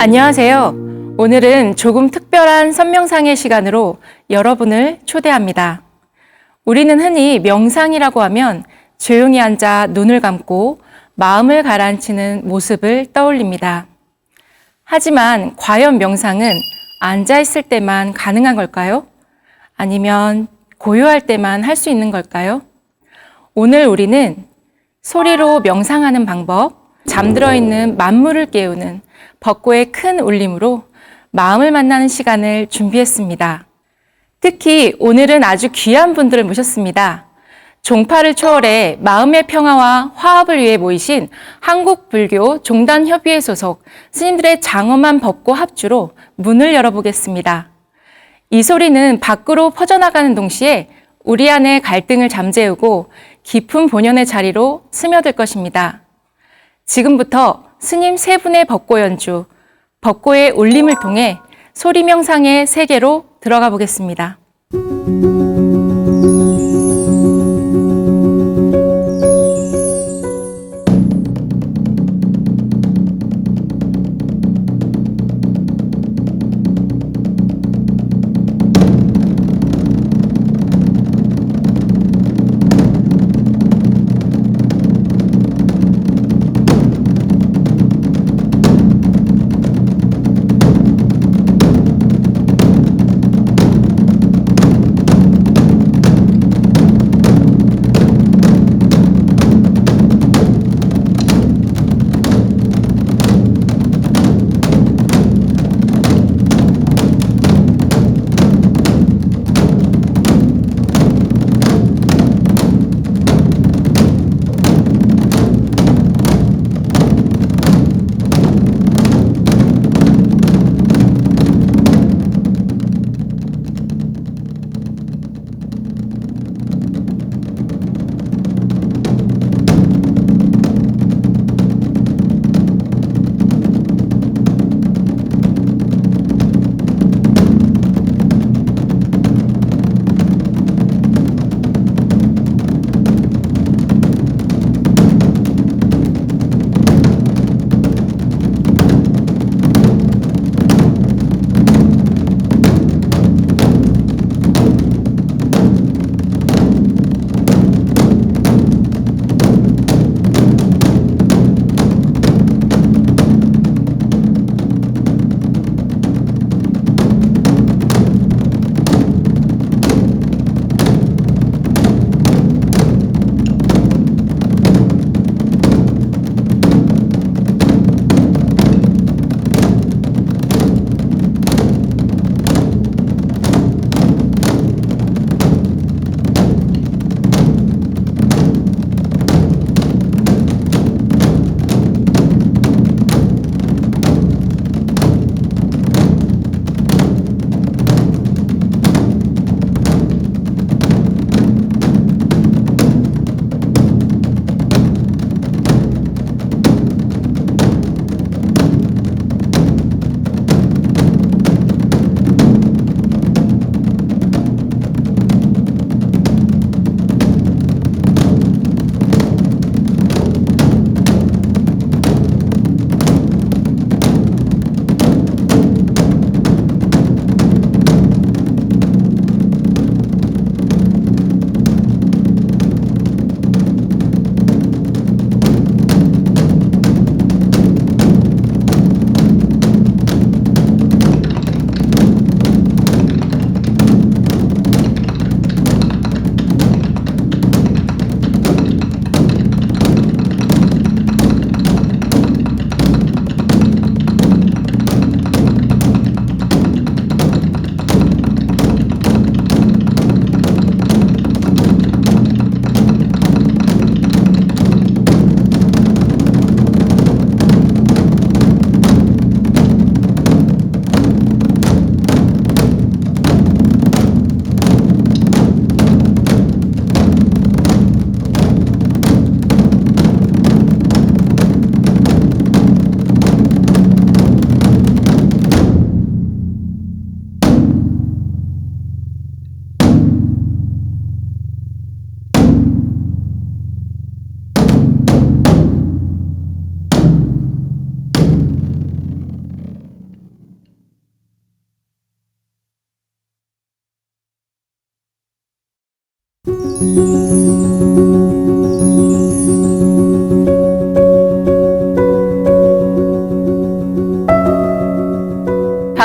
안녕하세요. 오늘은 조금 특별한 선명상의 시간으로 여러분을 초대합니다. 우리는 흔히 명상이라고 하면 조용히 앉아 눈을 감고 마음을 가라앉히는 모습을 떠올립니다. 하지만 과연 명상은 앉아있을 때만 가능한 걸까요? 아니면 고요할 때만 할 수 있는 걸까요? 오늘 우리는 소리로 명상하는 방법, 잠들어 있는 만물을 깨우는 벚꽃의 큰 울림으로 마음을 만나는 시간을 준비했습니다. 특히 오늘은 아주 귀한 분들을 모셨습니다. 종파를 초월해 마음의 평화와 화합을 위해 모이신 한국불교 종단협의회 소속 스님들의 장엄한 벚꽃 합주로 문을 열어보겠습니다. 이 소리는 밖으로 퍼져나가는 동시에 우리 안의 갈등을 잠재우고 깊은 본연의 자리로 스며들 것입니다. 지금부터 스님 세 분의 벚꽃 연주, 벚꽃의 울림을 통해 소리 명상의 세계로 들어가 보겠습니다.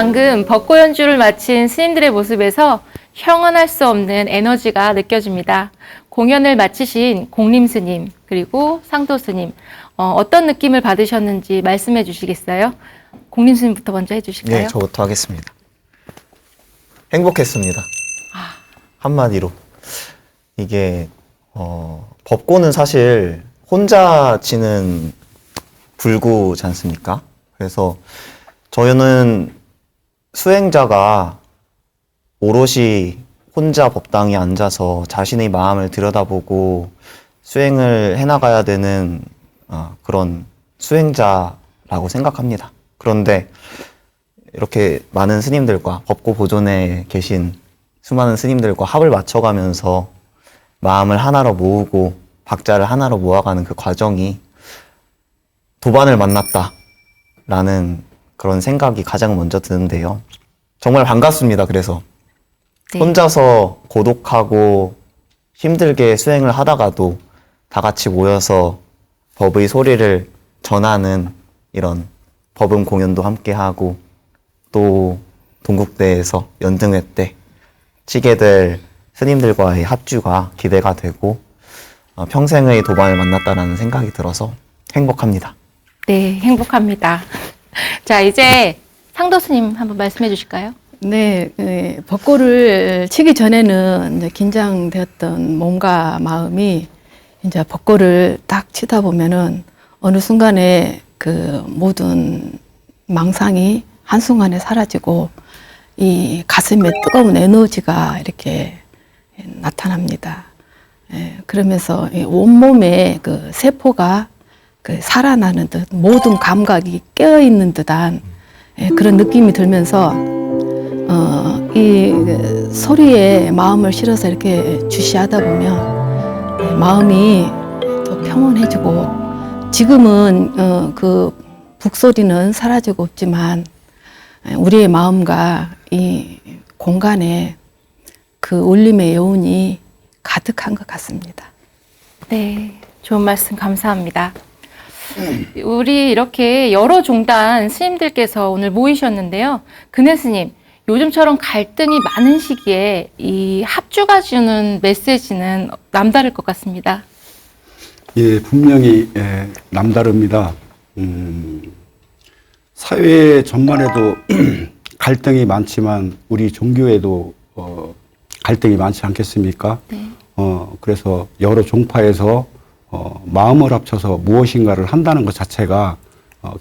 방금 벚꽃 연주를 마친 스님들의 모습에서 형언할 수 없는 에너지가 느껴집니다. 공연을 마치신 공림 스님 그리고 상도 스님 어떤 느낌을 받으셨는지 말씀해 주시겠어요? 공림 스님부터 먼저 해주실까요? 네, 저부터 하겠습니다. 행복했습니다. 한마디로. 이게 벚꽃은 사실 혼자 치는 불구지 않습니까? 그래서 저는 수행자가 오롯이 혼자 법당에 앉아서 자신의 마음을 들여다보고 수행을 해나가야 되는 그런 수행자라고 생각합니다. 그런데 이렇게 많은 스님들과 법고 보존에 계신 수많은 스님들과 합을 맞춰가면서 마음을 하나로 모으고 박자를 하나로 모아가는 그 과정이 도반을 만났다라는 그런 생각이 가장 먼저 드는데요. 정말 반갑습니다. 그래서 네. 혼자서 고독하고 힘들게 수행을 하다가도 다 같이 모여서 법의 소리를 전하는 이런 법음 공연도 함께하고 또 동국대에서 연등회 때 치게 될 스님들과의 합주가 기대가 되고 평생의 도반을 만났다는 생각이 들어서 행복합니다. 네, 행복합니다. 자, 이제 상도 스님 한번 말씀해 주실까요? 네, 벚꽃을 치기 전에는 이제 긴장되었던 몸과 마음이 이제 벚꽃을 딱 치다 보면은 어느 순간에 그 모든 망상이 한순간에 사라지고 이 가슴에 뜨거운 에너지가 이렇게 나타납니다. 그러면서 온몸에 그 세포가 그 살아나는 듯 모든 감각이 깨어있는 듯한 그런 느낌이 들면서 이 소리에 마음을 실어서 이렇게 주시하다 보면 마음이 더 평온해지고 지금은 그 북소리는 사라지고 없지만 우리의 마음과 이 공간에 그 울림의 여운이 가득한 것 같습니다. 네, 좋은 말씀 감사합니다. 우리 이렇게 여러 종단 스님들께서 오늘 모이셨는데요. 근혜 스님, 요즘처럼 갈등이 많은 시기에 이 합주가 주는 메시지는 남다를 것 같습니다. 예, 분명히 남다릅니다. 사회 전반에도 갈등이 많지만 우리 종교에도 갈등이 많지 않겠습니까? 네. 그래서 여러 종파에서 마음을 합쳐서 무엇인가를 한다는 것 자체가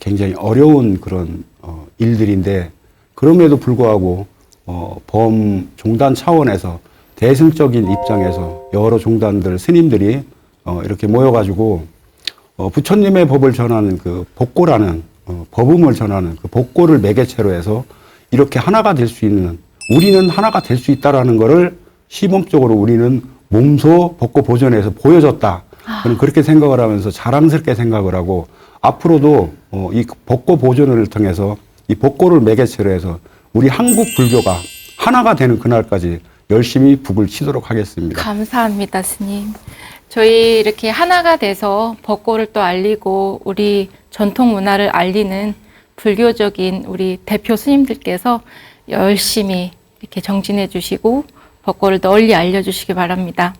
굉장히 어려운 그런 일들인데 그럼에도 불구하고 범종단 차원에서 대승적인 입장에서 여러 종단들 스님들이 이렇게 모여가지고 부처님의 법을 전하는 그 복고라는 법음을 전하는 그 복고를 매개체로 해서 이렇게 하나가 될 수 있는 우리는 하나가 될 수 있다라는 거를 시범적으로 우리는 몸소 복고 보존에서 보여줬다. 저는 그렇게 생각을 하면서 자랑스럽게 생각을 하고 앞으로도 이 복고 보존을 통해서 이 복고를 매개체로 해서 우리 한국 불교가 하나가 되는 그날까지 열심히 북을 치도록 하겠습니다. 감사합니다, 스님. 저희 이렇게 하나가 돼서 벚꽃을 또 알리고 우리 전통 문화를 알리는 불교적인 우리 대표 스님들께서 열심히 이렇게 정진해 주시고 벚꽃을 널리 알려주시기 바랍니다.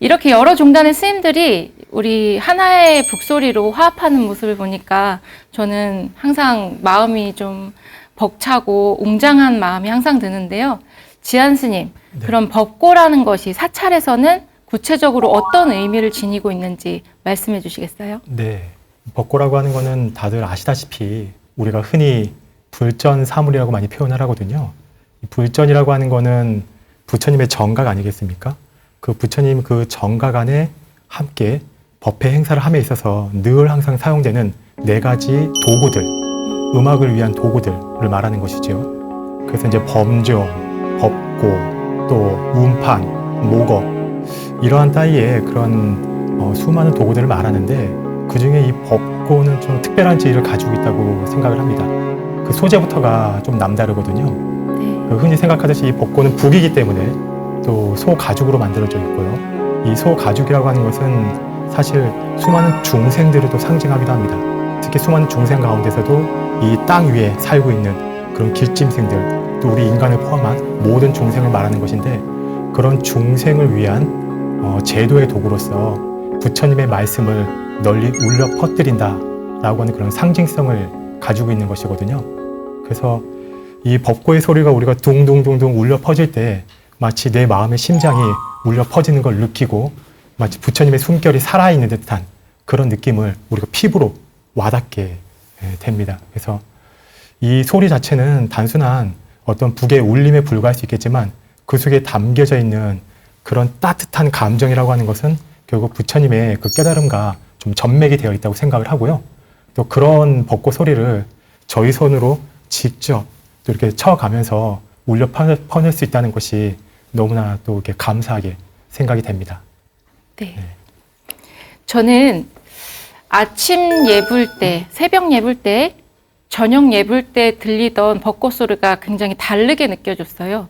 이렇게 여러 종단의 스님들이 우리 하나의 북소리로 화합하는 모습을 보니까 저는 항상 마음이 좀 벅차고 웅장한 마음이 항상 드는데요. 지한 스님, 네. 그럼 벚꽃라는 것이 사찰에서는 구체적으로 어떤 의미를 지니고 있는지 말씀해 주시겠어요? 네. 벚꽃라고 하는 거는 다들 아시다시피 우리가 흔히 불전사물이라고 많이 표현을 하거든요. 이 불전이라고 하는 거는 부처님의 정각 아니겠습니까? 그 부처님 그 정각 안에 함께 법회 행사를 함에 있어서 늘 항상 사용되는 4가지 도구들, 음악을 위한 도구들을 말하는 것이죠. 그래서 이제 범정, 법고, 또 운판, 목업 이러한 따위의 그런 수많은 도구들을 말하는데 그 중에 이 법고는 좀 특별한 지위를 가지고 있다고 생각을 합니다. 그 소재부터가 좀 남다르거든요. 네. 그 흔히 생각하듯이 이 법고는 북이기 때문에 또 소가죽으로 만들어져 있고요. 이 소가죽이라고 하는 것은 사실 수많은 중생들을 또 상징하기도 합니다. 특히 수많은 중생 가운데서도 이 땅 위에 살고 있는 그런 길짐승들, 또 우리 인간을 포함한 모든 중생을 말하는 것인데, 그런 중생을 위한 제도의 도구로서 부처님의 말씀을 널리 울려 퍼뜨린다라고 하는 그런 상징성을 가지고 있는 것이거든요. 그래서 이 법고의 소리가 우리가 둥둥둥둥 울려 퍼질 때 마치 내 마음의 심장이 울려 퍼지는 걸 느끼고 마치 부처님의 숨결이 살아있는 듯한 그런 느낌을 우리가 피부로 와닿게 됩니다. 그래서 이 소리 자체는 단순한 어떤 북의 울림에 불과할 수 있겠지만 그 속에 담겨져 있는 그런 따뜻한 감정이라고 하는 것은 결국 부처님의 그 깨달음과 좀 전맥이 되어 있다고 생각을 하고요. 또 그런 벚꽃 소리를 저희 손으로 직접 또 이렇게 쳐가면서 울려 퍼낼 수 있다는 것이 너무나 또 이렇게 감사하게 생각이 됩니다. 네. 저는 아침 예불 때, 새벽 예불 때, 저녁 예불 때 들리던 벚꽃 소리가 굉장히 다르게 느껴졌어요.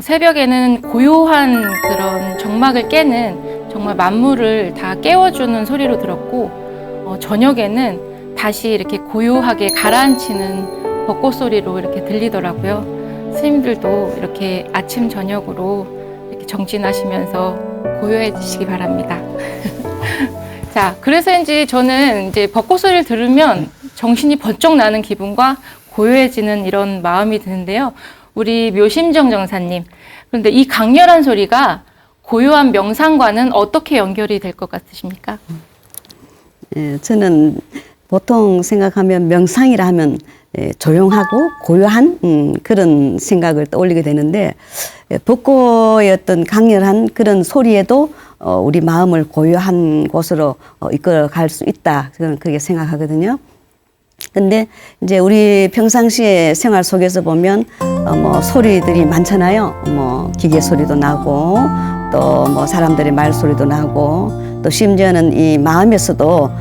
새벽에는 고요한 그런 정막을 깨는 정말 만물을 다 깨워주는 소리로 들었고, 저녁에는 다시 이렇게 고요하게 가라앉히는 벚꽃 소리로 이렇게 들리더라고요. 스님들도 이렇게 아침, 저녁으로 이렇게 정진하시면서 고요해지시기 바랍니다. 자, 그래서인지 저는 이제 벚꽃 소리를 들으면 정신이 번쩍 나는 기분과 고요해지는 이런 마음이 드는데요. 우리 묘심정 정사님, 그런데 이 강렬한 소리가 고요한 명상과는 어떻게 연결이 될 것 같으십니까? 예, 저는 보통 생각하면 명상이라 하면 조용하고 고요한 그런 생각을 떠올리게 되는데, 벚꽃의 어떤 강렬한 그런 소리에도 우리 마음을 고요한 곳으로 이끌어 갈 수 있다, 저는 그렇게 생각하거든요. 근데 이제 우리 평상시의 생활 속에서 보면 뭐 소리들이 많잖아요. 뭐 기계 소리도 나고 또 뭐 사람들의 말 소리도 나고 또 심지어는 이 마음에서도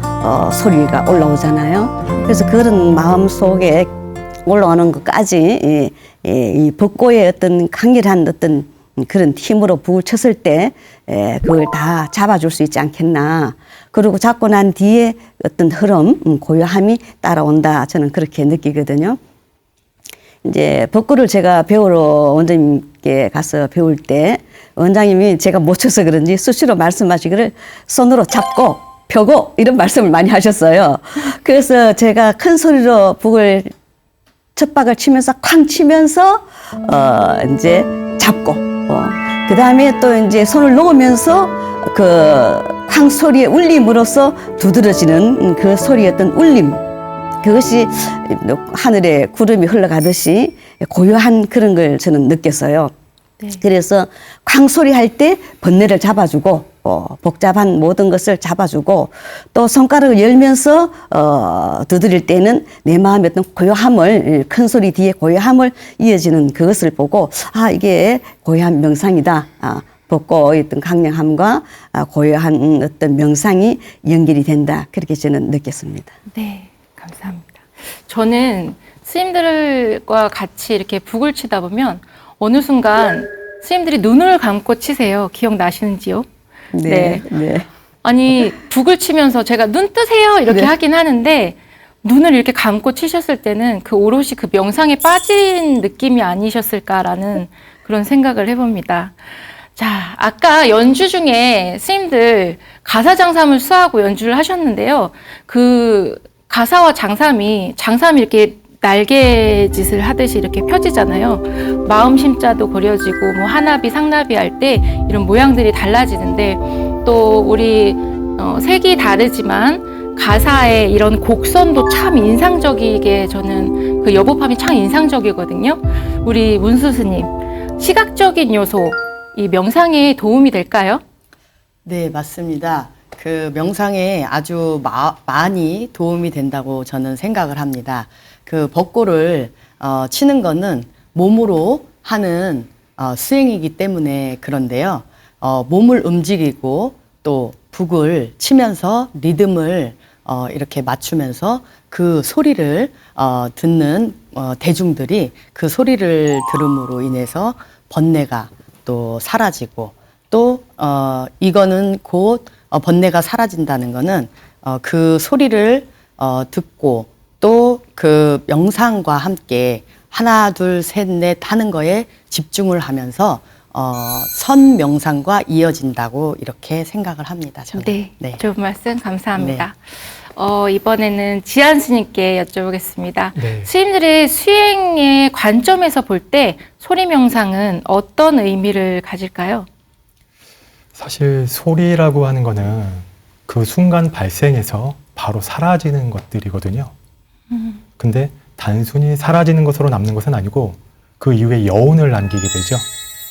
소리가 올라오잖아요. 그래서 그런 마음 속에 올라오는 것까지 이 벚꽃의 어떤 강렬한 어떤 그런 힘으로 북을 쳤을 때 그걸 다 잡아줄 수 있지 않겠나. 그리고 잡고 난 뒤에 어떤 흐름, 고요함이 따라온다. 저는 그렇게 느끼거든요. 이제 벚꽃을 제가 배우러 원장님께 가서 배울 때 원장님이 제가 못 쳐서 그런지 수시로 말씀하시기를 손으로 잡고 펴고 이런 말씀을 많이 하셨어요. 그래서 제가 큰 소리로 북을 첫 박을 치면서 쾅 치면서 이제 잡고 그 다음에 또 이제 손을 놓으면서 그 쾅 소리의 울림으로써 두드러지는 그 소리의 어떤 울림, 그것이 하늘에 구름이 흘러가듯이 고요한 그런 걸 저는 느꼈어요. 네. 그래서 쾅 소리 할 때 번뇌를 잡아주고 복잡한 모든 것을 잡아주고 또 손가락을 열면서 두드릴 때는 내 마음의 어떤 고요함을, 큰 소리 뒤에 고요함을 이어지는 그것을 보고 아, 이게 고요한 명상이다. 벚꽃의 어떤 강렬함과 고요한 어떤 명상이 연결이 된다. 그렇게 저는 느꼈습니다. 네, 감사합니다. 저는 스님들과 같이 이렇게 북을 치다 보면 어느 순간 스님들이 눈을 감고 치세요. 기억나시는지요? 네. 아니, 북을 치면서 제가 눈 뜨세요 이렇게 하긴 하는데 눈을 이렇게 감고 치셨을 때는 그 오롯이 그 명상에 빠진 느낌이 아니셨을까라는 그런 생각을 해봅니다. 자, 아까 연주 중에 스님들 가사 장삼을 수하고 연주를 하셨는데요. 그 가사와 장삼이 이렇게 날개짓을 하듯이 이렇게 펴지잖아요. 마음 심자도 그려지고 뭐 하나비 상나비 할 때 이런 모양들이 달라지는데 또 우리 색이 다르지만 가사의 이런 곡선도 참 인상적이게 저는 그 여보팜이 참 인상적이거든요. 우리 문수 스님, 시각적인 요소 이 명상에 도움이 될까요? 네, 맞습니다. 그 명상에 아주 많이 도움이 된다고 저는 생각을 합니다. 그 벚꽃을 치는 거는 몸으로 하는 수행이기 때문에 그런데요. 몸을 움직이고 또 북을 치면서 리듬을 이렇게 맞추면서 그 소리를 듣는 대중들이 그 소리를 들음으로 인해서 번뇌가 또 사라지고 또 이거는 곧 번뇌가 사라진다는 거는 그 소리를 듣고 또 그 명상과 함께 하나, 둘, 셋, 넷 하는 거에 집중을 하면서 선 명상과 이어진다고 이렇게 생각을 합니다. 저는. 네, 좋은 말씀 감사합니다. 이번에는 지한 스님께 여쭤보겠습니다. 네. 스님들의 수행의 관점에서 볼 때 소리 명상은 어떤 의미를 가질까요? 사실 소리라고 하는 거는 그 순간 발생해서 바로 사라지는 것들이거든요. 근데 단순히 사라지는 것으로 남는 것은 아니고 그 이후에 여운을 남기게 되죠.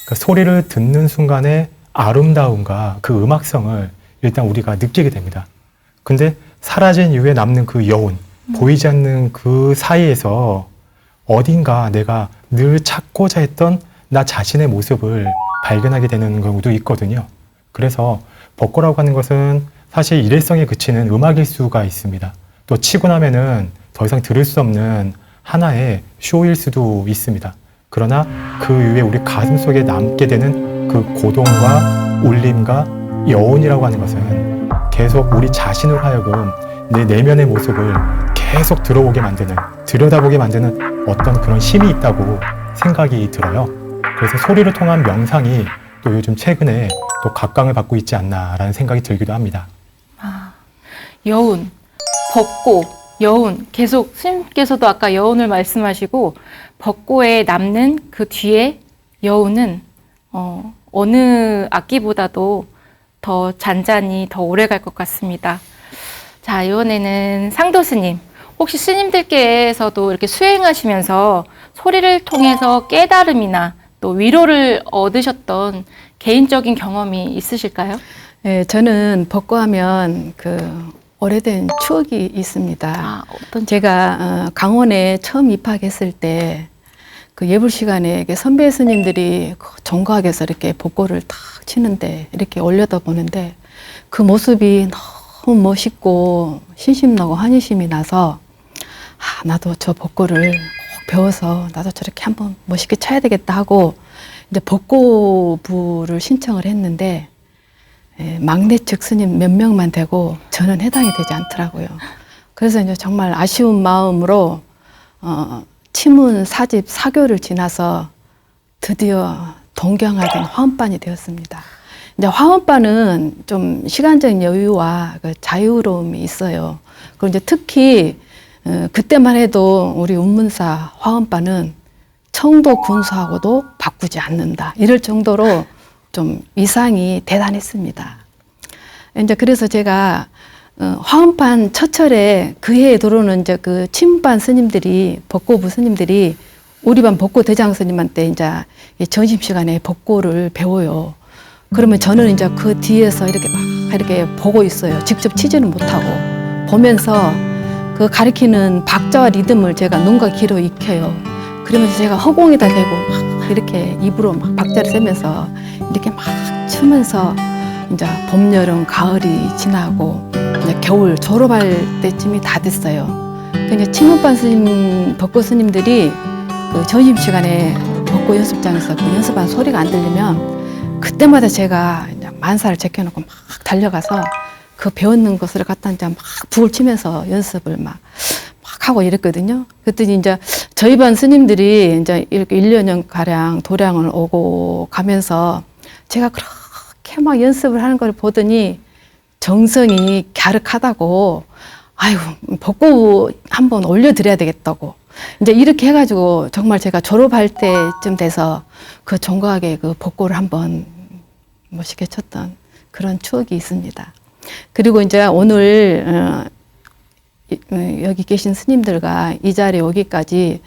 그 소리를 듣는 순간의 아름다움과 그 음악성을 일단 우리가 느끼게 됩니다. 근데 사라진 이후에 남는 그 여운, 보이지 않는 그 사이에서 어딘가 내가 늘 찾고자 했던 나 자신의 모습을 발견하게 되는 경우도 있거든요. 그래서 벚꽃이라고 하는 것은 사실 일회성에 그치는 음악일 수가 있습니다. 또 치고 나면은 더 이상 들을 수 없는 하나의 쇼일 수도 있습니다. 그러나 그 이후에 우리 가슴 속에 남게 되는 그 고동과 울림과 여운이라고 하는 것은 계속 우리 자신을 하여금 내 내면의 모습을 계속 들어오게 만드는, 들여다보게 만드는 어떤 그런 힘이 있다고 생각이 들어요. 그래서 소리를 통한 명상이 또 요즘 최근에 또 각광을 받고 있지 않나라는 생각이 들기도 합니다. 여운, 벚꽃, 여운. 계속 스님께서도 아까 여운을 말씀하시고 벚꽃에 남는 그 뒤에 여운은 어느 악기보다도 더 잔잔히 더 오래 갈 것 같습니다. 자, 이번에는 상도 스님. 혹시 스님들께서도 이렇게 수행하시면서 소리를 통해서 깨달음이나 또 위로를 얻으셨던 개인적인 경험이 있으실까요? 네, 저는 벚꽃하면 그 오래된 추억이 있습니다. 어떤 제가 강원에 처음 입학했을 때 그 예불 시간에 이렇게 선배 스님들이 정각에서 이렇게 벚꽃을 탁 치는데 이렇게 올려다 보는데 그 모습이 너무 멋있고 신심나고 환희심이 나서 나도 저 벚꽃을 꼭 배워서 나도 저렇게 한번 멋있게 쳐야 되겠다 하고 이제 벚꽃부를 신청을 했는데 막내 측 스님 몇 명만 되고 저는 해당이 되지 않더라고요. 그래서 이제 정말 아쉬운 마음으로 치문 4집 4교를 지나서 드디어 동경하던 화엄반이 되었습니다. 이제 화엄반은 좀 시간적인 여유와 그 자유로움이 있어요. 그리고 이제 특히 그때만 해도 우리 운문사 화엄반은 청도 군수하고도 바꾸지 않는다. 이럴 정도로 좀 위상이 대단했습니다. 이제 그래서 제가 화엄반 첫 철에 그 해에 들어오는 이제 그 침반 스님들이 벚꽃부 스님들이 우리 반 벚꽃 대장 스님한테 이제 점심 시간에 벚꽃을 배워요. 그러면 저는 이제 그 뒤에서 이렇게 막 이렇게 보고 있어요. 직접 치지는 못하고 보면서 그 가리키는 박자와 리듬을 제가 눈과 귀로 익혀요. 그러면서 제가 허공에다 대고 막 이렇게 입으로 막 박자를 세면서 이렇게 막 추면서 이제 봄, 여름, 가을이 지나고 이제 겨울 졸업할 때쯤이 다 됐어요. 그러니까 침문반 스님, 벚꽃 스님들이 그 점심시간에 벚꽃 연습장에서 그 연습한 소리가 안 들리면 그때마다 제가 이제 만사를 제껴놓고 막 달려가서 그 배웠는 것을 갖다 이제 막 북을 치면서 연습을 막 하고 이랬거든요. 그랬더니 이제 저희 반 스님들이 이제 이렇게 1년 가량 도량을 오고 가면서 제가 그렇게 막 연습을 하는 걸 보더니 정성이 갸륵하다고 아유 벚꽃 한번 올려드려야 되겠다고 이제 이렇게 해가지고 정말 제가 졸업할 때쯤 돼서 그 종각에 그 벚꽃을 한번 멋있게 쳤던 그런 추억이 있습니다. 그리고 이제 오늘 여기 계신 스님들과 이 자리에 오기까지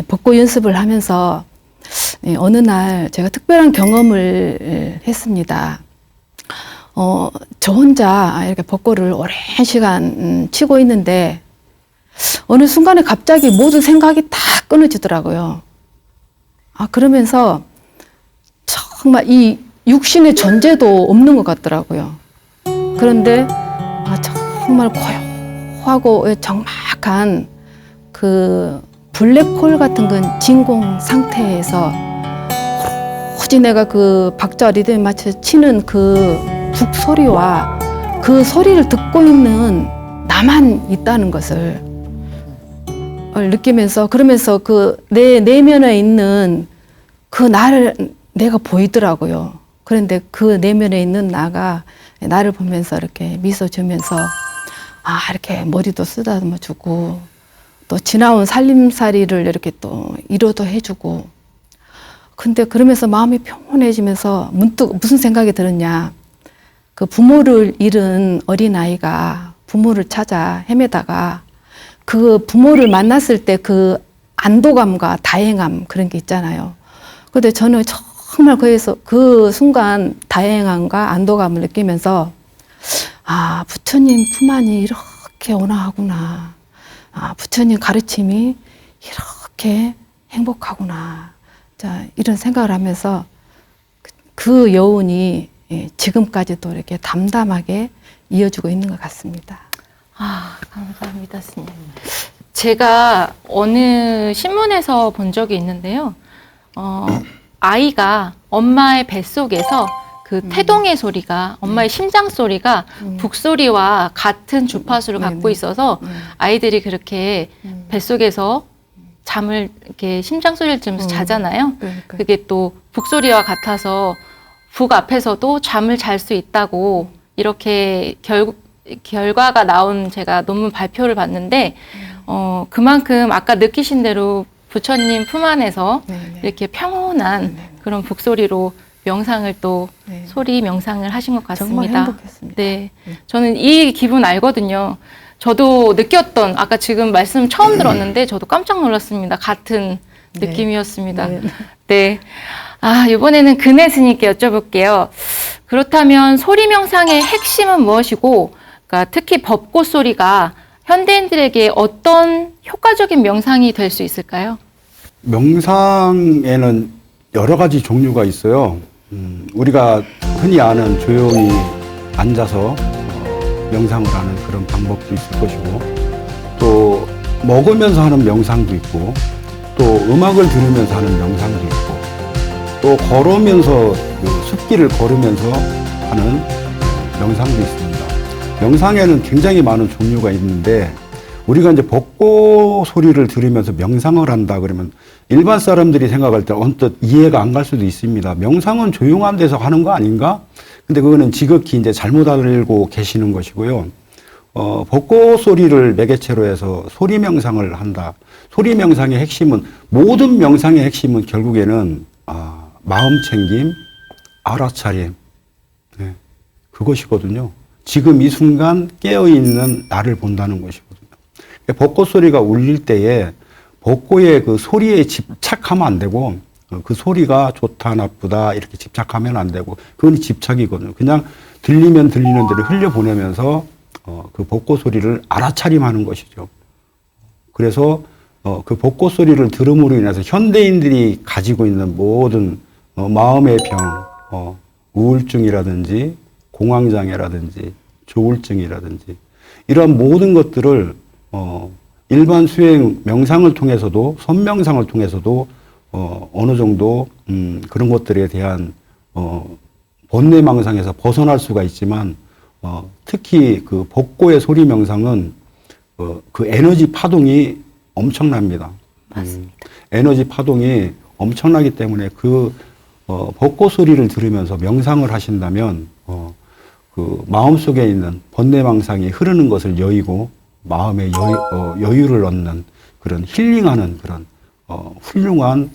벚꽃 연습을 하면서 어느 날 제가 특별한 경험을 했습니다. 저 혼자 이렇게 벚꽃을 오랜 시간 치고 있는데 어느 순간에 갑자기 모든 생각이 다 끊어지더라고요. 그러면서 정말 이 육신의 존재도 없는 것 같더라고요. 그런데 정말 고요하고 정막한 그 블랙홀 같은 건 진공 상태에서 오로지 내가 그 박자 리듬에 맞춰 치는 그 북소리와 그 소리를 듣고 있는 나만 있다는 것을 느끼면서 그러면서 그 내 내면에 있는 그 나를 내가 보이더라고요. 그런데 그 내면에 있는 나가 나를 보면서 이렇게 미소 지으면서 이렇게 머리도 쓰다듬어 주고 또 지나온 살림살이를 이렇게 또 위로도 해주고 근데 그러면서 마음이 평온해지면서 문득 무슨 생각이 들었냐. 그 부모를 잃은 어린아이가 부모를 찾아 헤매다가 그 부모를 만났을 때 그 안도감과 다행함 그런 게 있잖아요. 근데 저는 정말 그 순간 다행함과 안도감을 느끼면서 부처님 품 안이 이렇게 온화하구나. 부처님 가르침이 이렇게 행복하구나. 자, 이런 생각을 하면서 그 여운이 지금까지도 이렇게 담담하게 이어지고 있는 것 같습니다. 감사합니다, 스님. 제가 어느 신문에서 본 적이 있는데요. 아이가 엄마의 뱃속에서 그 태동의 소리가, 엄마의 심장 소리가 북소리와 같은 주파수를 갖고 있어서 아이들이 그렇게 뱃속에서 잠을 이렇게 심장 소리를 들으면서 자잖아요. 그러니까. 그게 또 북소리와 같아서 북 앞에서도 잠을 잘 수 있다고 이렇게 결과가 나온 제가 논문 발표를 봤는데 그만큼 아까 느끼신 대로 부처님 품 안에서 이렇게 평온한 그런 북소리로 명상을 또 소리 명상을 하신 것 같습니다. 정말 행복했습니다. 네, 저는 이 기분 알거든요. 저도 느꼈던 아까 지금 말씀 처음 들었는데 저도 깜짝 놀랐습니다. 같은 느낌이었습니다. 네. 이번에는 근혜 스님께 여쭤볼게요. 그렇다면 소리 명상의 핵심은 무엇이고, 그러니까 특히 벚꽃 소리가 현대인들에게 어떤 효과적인 명상이 될 수 있을까요? 명상에는 여러 가지 종류가 있어요. 우리가 흔히 아는 조용히 앉아서 명상을 하는 그런 방법도 있을 것이고, 또 먹으면서 하는 명상도 있고, 또 음악을 들으면서 하는 명상도 있고, 또 걸으면서 숲길을 걸으면서 하는 명상도 있습니다. 명상에는 굉장히 많은 종류가 있는데 우리가 이제 벚꽃 소리를 들으면서 명상을 한다 그러면 일반 사람들이 생각할 때 언뜻 이해가 안 갈 수도 있습니다. 명상은 조용한 데서 하는 거 아닌가? 근데 그거는 지극히 이제 잘못 알고 계시는 것이고요. 벚꽃 소리를 매개체로 해서 소리 명상을 한다. 소리 명상의 핵심은, 모든 명상의 핵심은 결국에는 마음 챙김, 알아차림, 네, 그것이거든요. 지금 이 순간 깨어있는 나를 본다는 것이거든요. 벚꽃 소리가 울릴 때에 벚꽃의 그 소리에 집착하면 안 되고, 그 소리가 좋다 나쁘다 이렇게 집착하면 안 되고, 그건 집착이거든요. 그냥 들리면 들리는 대로 흘려보내면서 그 벚꽃 소리를 알아차림하는 것이죠. 그래서 그 벚꽃 소리를 들음으로 인해서 현대인들이 가지고 있는 모든 마음의 병, 우울증이라든지 공황장애라든지 조울증이라든지 이런 모든 것들을 일반 수행 명상을 통해서도, 선명상을 통해서도 어느 정도 그런 것들에 대한 번뇌망상에서 벗어날 수가 있지만, 특히 그 벚꽃의 소리 명상은 그 에너지 파동이 엄청납니다. 맞습니다. 에너지 파동이 엄청나기 때문에 그 벚꽃 소리를 들으면서 명상을 하신다면 그 마음속에 있는 번뇌망상이 흐르는 것을 여의고 마음의 여유를 얻는 그런 힐링하는 그런 훌륭한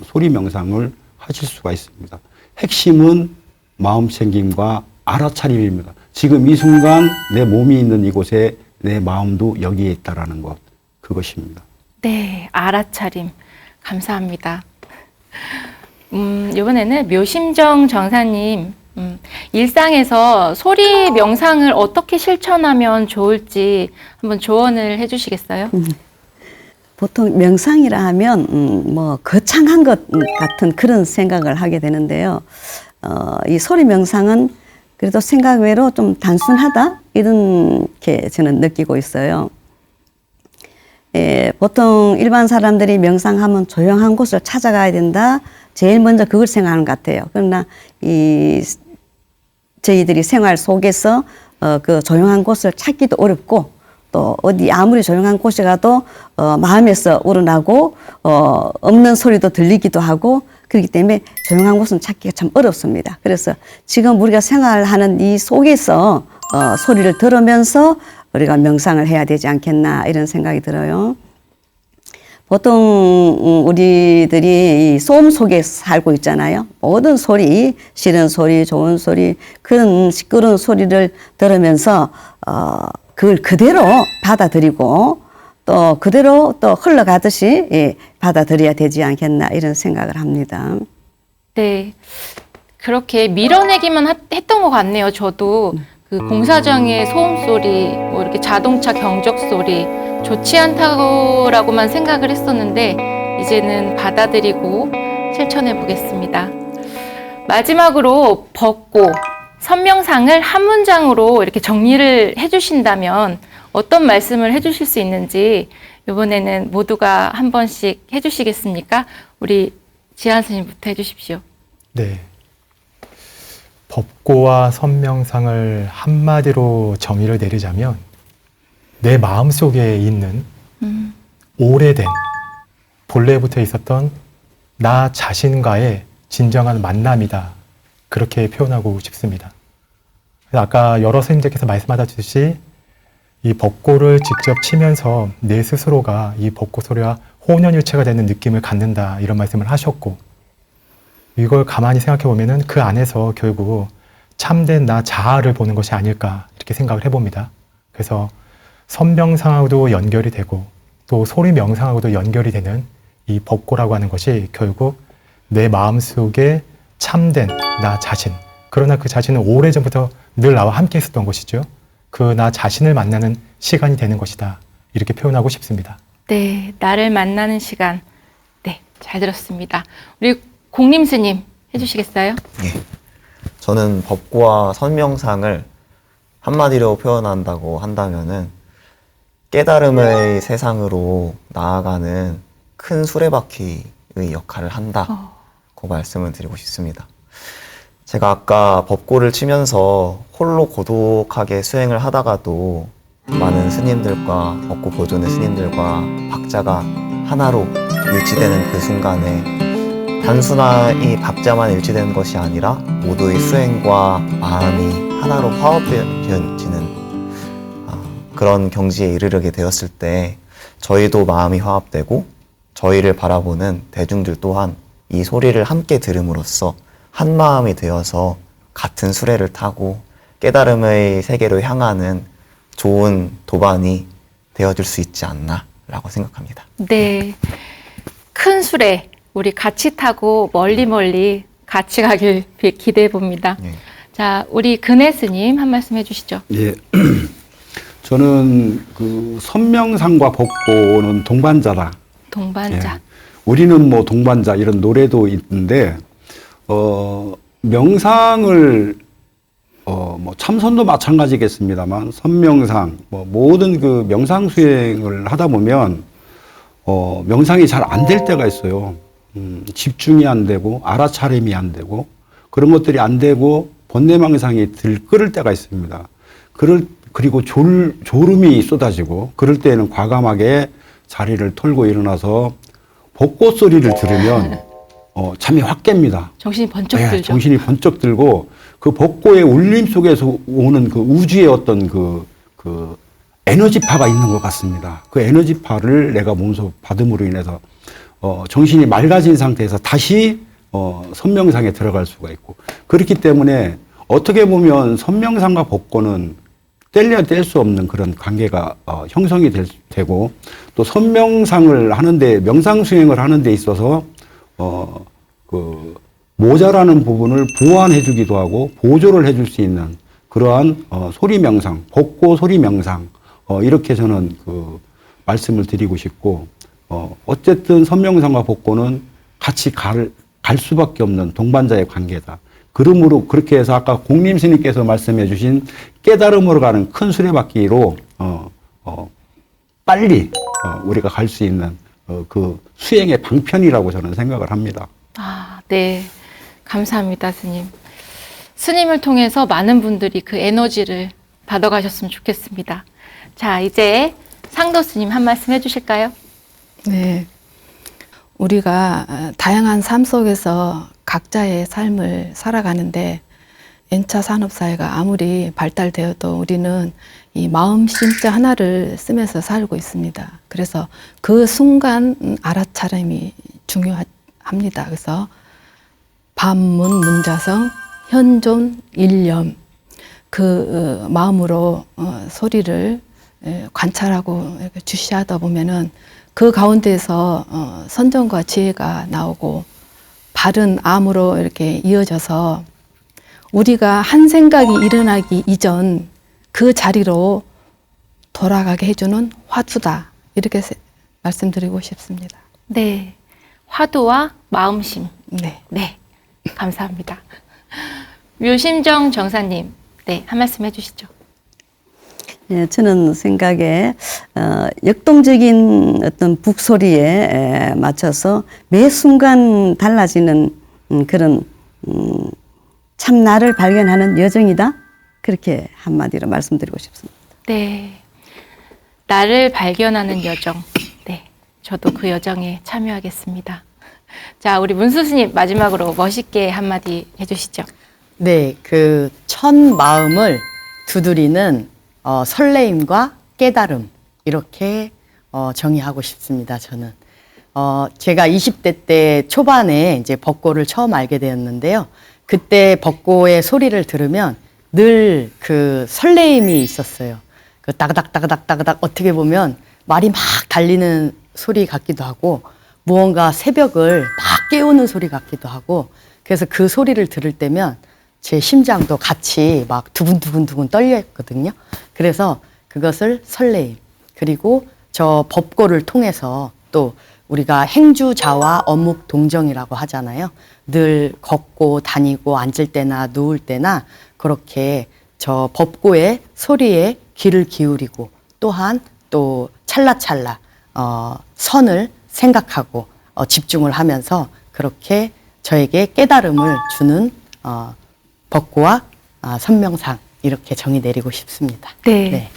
소리 명상을 하실 수가 있습니다. 핵심은 마음 챙김과 알아차림입니다. 지금 이 순간 내 몸이 있는 이곳에 내 마음도 여기에 있다라는 것, 그것입니다. 네, 알아차림. 감사합니다. 이번에는 묘심정 정사님, 일상에서 소리 명상을 어떻게 실천하면 좋을지 한번 조언을 해주시겠어요? 보통 명상이라 하면 뭐 거창한 것 같은 그런 생각을 하게 되는데요. 이 소리 명상은 그래도 생각 외로 좀 단순하다 이렇게 저는 느끼고 있어요. 보통 일반 사람들이 명상하면 조용한 곳을 찾아가야 된다. 제일 먼저 그걸 생각하는 것 같아요. 그러나 저희들이 생활 속에서 그 조용한 곳을 찾기도 어렵고, 또 어디 아무리 조용한 곳에 가도 마음에서 우러나고 없는 소리도 들리기도 하고 그렇기 때문에 조용한 곳은 찾기가 참 어렵습니다. 그래서 지금 우리가 생활하는 이 속에서 소리를 들으면서 우리가 명상을 해야 되지 않겠나 이런 생각이 들어요. 보통 우리들이 이 소음 속에 살고 있잖아요. 모든 소리, 싫은 소리, 좋은 소리, 그런 시끄러운 소리를 들으면서 그걸 그대로 받아들이고 또 그대로 또 흘러가듯이 받아들여야 되지 않겠나 이런 생각을 합니다. 네. 그렇게 밀어내기만 했던 것 같네요. 저도 그 공사장의 소음 소리, 뭐 이렇게 자동차 경적 소리, 좋지 않다고라고만 생각을 했었는데, 이제는 받아들이고 실천해 보겠습니다. 마지막으로 벚꽃, 선명상을 한 문장으로 이렇게 정리를 해주신다면 어떤 말씀을 해주실 수 있는지 이번에는 모두가 한 번씩 해주시겠습니까? 우리 지한 스님부터 해주십시오. 네. 법고와 선명상을 한마디로 정의를 내리자면 내 마음속에 있는 오래된 본래부터 있었던 나 자신과의 진정한 만남이다. 그렇게 표현하고 싶습니다. 아까 여러 스님들께서 말씀하셨듯이 이 벚꽃을 직접 치면서 내 스스로가 이 벚꽃 소리와 혼연일체가 되는 느낌을 갖는다 이런 말씀을 하셨고, 이걸 가만히 생각해 보면은 그 안에서 결국 참된 나 자아를 보는 것이 아닐까 이렇게 생각을 해봅니다. 그래서 선명상하고도 연결이 되고 또 소리 명상하고도 연결이 되는 이 벚꽃이라고 하는 것이 결국 내 마음속에 참된 나 자신, 그러나 그 자신은 오래전부터 늘 나와 함께 있었던 것이죠. 그 나 자신을 만나는 시간이 되는 것이다. 이렇게 표현하고 싶습니다. 네, 나를 만나는 시간. 네, 잘 들었습니다. 우리 공림 스님 해주시겠어요? 예. 저는 법고와 선명상을 한마디로 표현한다고 한다면은 깨달음의 세상으로 나아가는 큰 수레바퀴의 역할을 한다고 말씀을 드리고 싶습니다. 제가 아까 법고를 치면서 홀로 고독하게 수행을 하다가도 많은 스님들과 법고 보존의 스님들과 박자가 하나로 일치되는 그 순간에 단순한 이 박자만 일치되는 것이 아니라 모두의 수행과 마음이 하나로 화합되어지는 그런 경지에 이르게 되었을 때 저희도 마음이 화합되고 저희를 바라보는 대중들 또한 이 소리를 함께 들음으로써 한 마음이 되어서 같은 수레를 타고 깨달음의 세계로 향하는 좋은 도반이 되어줄 수 있지 않나라고 생각합니다. 네, 큰 수레 우리 같이 타고 멀리 같이 가길 기대해 봅니다. 네. 자, 우리 근혜 스님 한 말씀 해주시죠. 예. 저는 그 선명상과 벚꽃은 동반자다. 동반자. 예. 우리는 뭐 동반자 이런 노래도 있는데 명상을 뭐 참선도 마찬가지겠습니다만 선명상 뭐 모든 그 명상 수행을 하다 보면 명상이 잘 안 될 때가 있어요. 집중이 안 되고 알아차림이 안 되고 그런 것들이 안 되고 번뇌망상이 들끓을 때가 있습니다. 그리고 졸음이 쏟아지고 그럴 때에는 과감하게 자리를 털고 일어나서 벚꽃 소리를 들으면 잠이 확 깹니다. 정신이 번쩍 네, 들죠. 정신이 번쩍 들고 그 벚꽃의 울림 속에서 오는 그 우주의 어떤 그 에너지파가 있는 것 같습니다. 그 에너지파를 내가 몸소 받음으로 인해서 정신이 맑아진 상태에서 다시 선명상에 들어갈 수가 있고, 그렇기 때문에 어떻게 보면 선명상과 벚꽃은 뗄래야 뗄 수 없는 그런 관계가 형성이 되고, 또 선명상을 하는데 명상 수행을 하는 데 있어서 그 모자라는 부분을 보완해 주기도 하고 보조를 해줄 수 있는 그러한 소리 명상, 벚꽃 소리 명상, 이렇게 저는 그 말씀을 드리고 싶고, 어쨌든 선명상과 벚꽃은 같이 갈 수밖에 없는 동반자의 관계다. 그러므로 그렇게 해서 아까 공림 스님께서 말씀해 주신 깨달음으로 가는 큰 수레바퀴로 빨리 우리가 갈 수 있는 그 수행의 방편이라고 저는 생각을 합니다. 아, 네. 감사합니다, 스님. 스님을 통해서 많은 분들이 그 에너지를 받아가셨으면 좋겠습니다. 자, 이제 상도스님 한 말씀 해주실까요? 네. 우리가 다양한 삶 속에서 각자의 삶을 살아가는데 N차 산업사회가 아무리 발달되어도 우리는 이 마음 심자 하나를 쓰면서 살고 있습니다. 그래서 그 순간 알아차림이 중요합니다. 그래서 반문, 문자성, 현존, 일념 그 마음으로 소리를 관찰하고 이렇게 주시하다 보면은 그 가운데서 선정과 지혜가 나오고 바른 암으로 이렇게 이어져서 우리가 한 생각이 일어나기 이전 그 자리로 돌아가게 해주는 화두다. 이렇게 말씀드리고 싶습니다. 네. 화두와 마음심. 네. 네. 감사합니다. 묘심정 정사님. 네. 한 말씀 해주시죠. 예, 저는 생각에 역동적인 어떤 북소리에 맞춰서 매 순간 달라지는 그런 참 나를 발견하는 여정이다. 그렇게 한마디로 말씀드리고 싶습니다. 네. 나를 발견하는 여정. 네. 저도 그 여정에 참여하겠습니다. 자, 우리 문수스님 마지막으로 멋있게 한마디 해주시죠. 네, 그 첫 마음을 두드리는 설레임과 깨달음 이렇게 정의하고 싶습니다. 저는 제가 20대 때 초반에 이제 벚꽃을 처음 알게 되었는데요. 그때 벚꽃의 소리를 들으면 늘 그 설레임이 있었어요. 그 따그닥 어떻게 보면 말이 막 달리는 소리 같기도 하고 무언가 새벽을 막 깨우는 소리 같기도 하고 그래서 그 소리를 들을 때면 제 심장도 같이 막 두근두근 떨렸거든요. 그래서 그것을 설레임 그리고 저 벚꽃을 통해서 또 우리가 행주자와 어묵동정이라고 하잖아요. 늘 걷고 다니고 앉을 때나 누울 때나 그렇게 저 벚꽃의 소리에 귀를 기울이고 또한 또 찰나찰나 선을 생각하고 집중을 하면서 그렇게 저에게 깨달음을 주는 벚꽃과 선명상 이렇게 정의 내리고 싶습니다. 네. 네.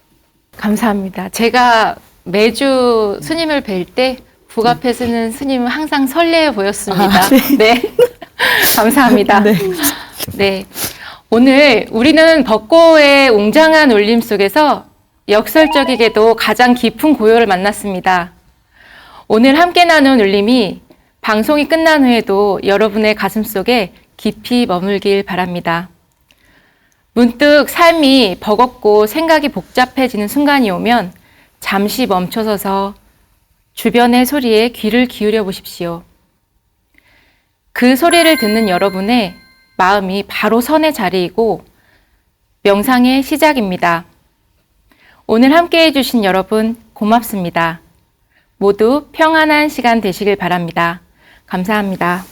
감사합니다. 제가 매주 스님을 뵐 때 북 앞에 서는 스님은 항상 설레어 보였습니다. 네. 감사합니다. 네. 오늘 우리는 벚꽃의 웅장한 울림 속에서 역설적이게도 가장 깊은 고요를 만났습니다. 오늘 함께 나눈 울림이 방송이 끝난 후에도 여러분의 가슴 속에 깊이 머물길 바랍니다. 문득 삶이 버겁고 생각이 복잡해지는 순간이 오면 잠시 멈춰서서 주변의 소리에 귀를 기울여 보십시오. 그 소리를 듣는 여러분의 마음이 바로 선의 자리이고 명상의 시작입니다. 오늘 함께 해주신 여러분 고맙습니다. 모두 평안한 시간 되시길 바랍니다. 감사합니다.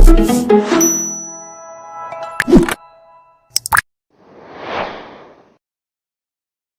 네.